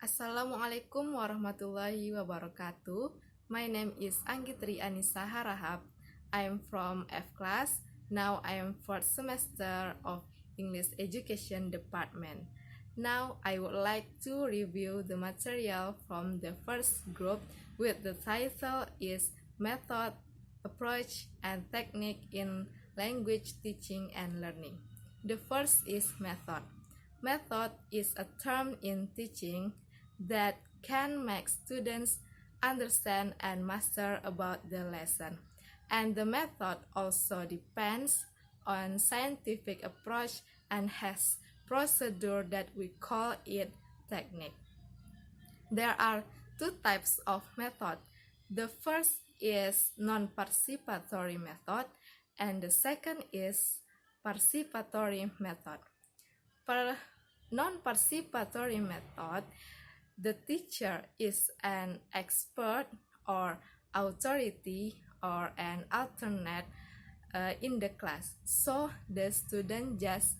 Assalamualaikum warahmatullahi wabarakatuh. My name is Anggitri Anissa Harahap. I am from F class. Now I am fourth semester of English Education Department. Now I would like to review the material from the first group with the title is Method, Approach, and Technique in Language Teaching and Learning. The first is method. Method is a term in teaching that can make students understand and master about the lesson. And the method also depends on scientific approach and has procedure that we call it technique. There are two types of method. The first is non-participatory method and the second is participatory method. For non-participatory method, the teacher is an expert or authority or an alternate in the class. So the student just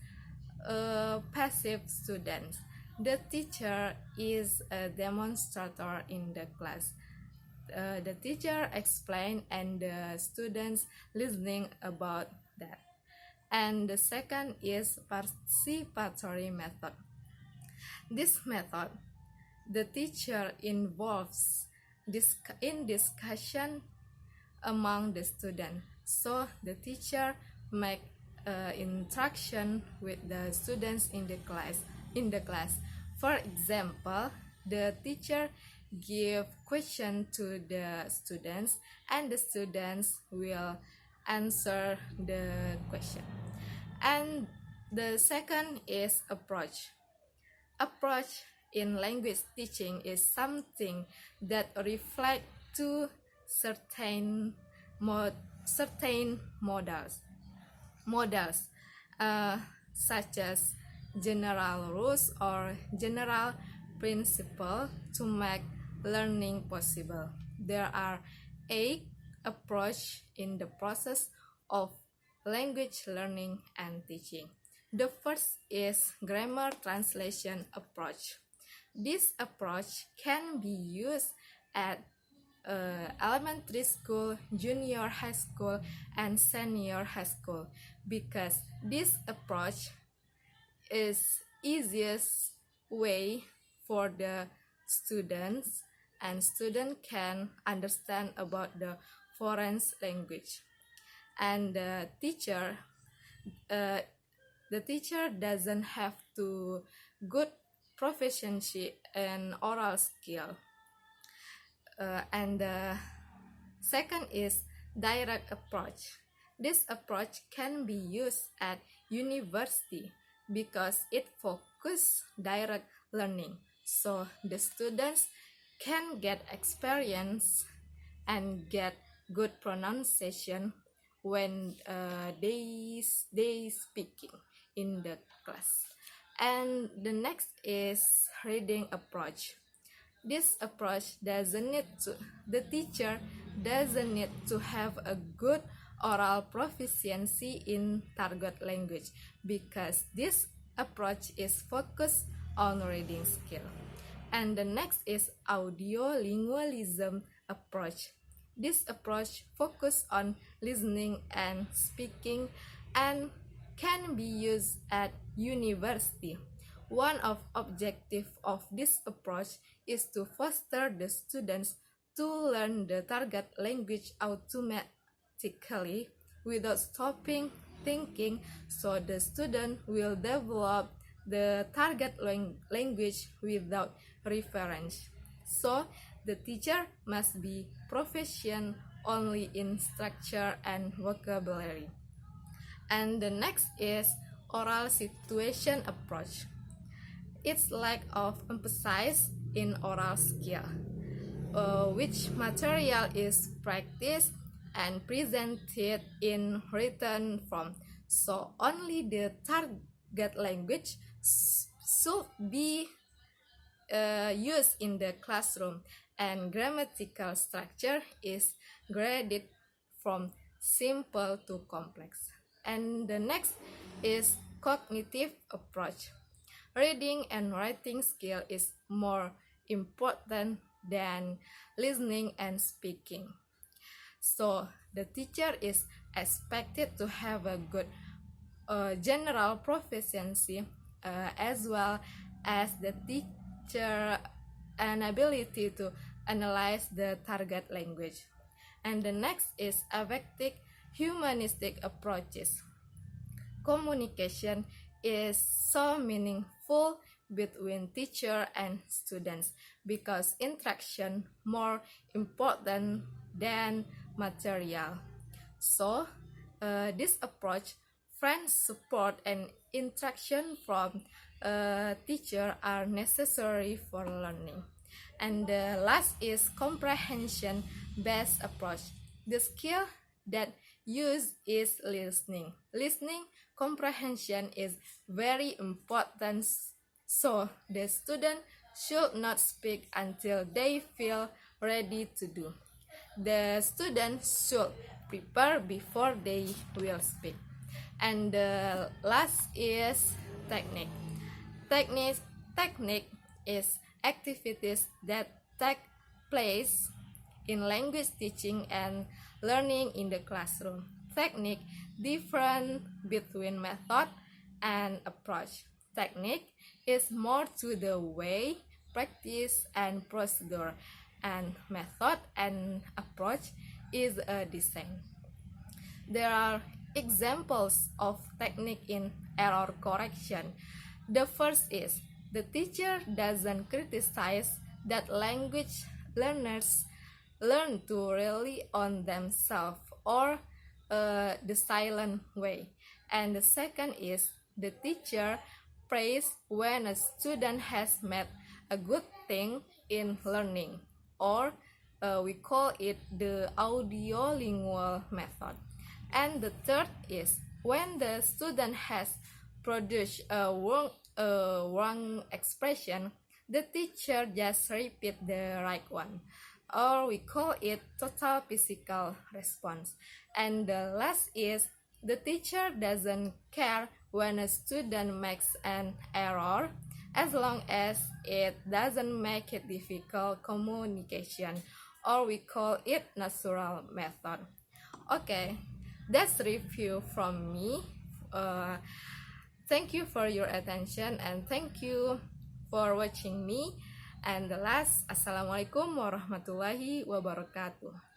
passive students. The teacher is a demonstrator in the class. The teacher explain and the students listening about that. And the second is participatory method. This method, the teacher involves in discussion among the student. So the teacher make interaction with the students in the class. For example, the teacher give question to the students and the students will answer the question. And the second is approach. Approach in language teaching is something that reflects to certain models such as general rules or general principle to make learning possible. There are 8 approaches in the process of language learning and teaching. The first is grammar translation approach. This approach can be used at elementary school, junior high school, and senior high school because this approach is easiest way for the students and student can understand about the foreign language. And the teacher doesn't have to good proficiency in oral skill. And the second is direct approach. This approach can be used at university because it focuses direct learning. So the students can get experience and get good pronunciation when they speaking in the class. And the next is reading approach. This approach the teacher doesn't need to have a good oral proficiency in target language because this approach is focused on reading skill. And the next is audiolingualism approach. This approach focuses on listening and speaking and can be used at university. One of objective of this approach is to foster the students to learn the target language automatically without stopping thinking, so the student will develop the target language without reference. So the teacher must be proficient only in structure and vocabulary. And the next is oral situation approach. Its lack of emphasis in oral skill, which material is practiced and presented in written form. So only the target language should be used in the classroom, and grammatical structure is graded from simple to complex. And the next is cognitive approach. Reading and writing skill is more important than listening and speaking. So the teacher is expected to have a good general proficiency as well as the teacher an ability to analyze the target language. And the next is effective humanistic approaches. Communication is so meaningful between teacher and students because interaction more important than material. So this approach, friends support and interaction from a teacher are necessary for learning. And the last is comprehension based approach. The skill that used is listening. Listening comprehension is very important, so the student should not speak until they feel ready to do. The student should prepare before they will speak. And the last is technique. Technique is activities that take place in language teaching and learning in the classroom. Technique different between method and approach. Technique is more to the way, practice, and procedure, and method and approach is a design. There are examples of technique in error correction. The first is the teacher doesn't criticize that language learners learn to rely on themselves or the silent way. And the second is the teacher praise when a student has made a good thing in learning, or we call it the audiolingual method. And the third is when the student has produced a wrong expression, the teacher just repeat the right one, or we call it total physical response. And the last is the teacher doesn't care when a student makes an error as long as it doesn't make it difficult communication, or we call it natural method. Okay, that's review from me. Thank you for your attention and thank you for watching me. And the last, Assalamualaikum warahmatullahi wabarakatuh.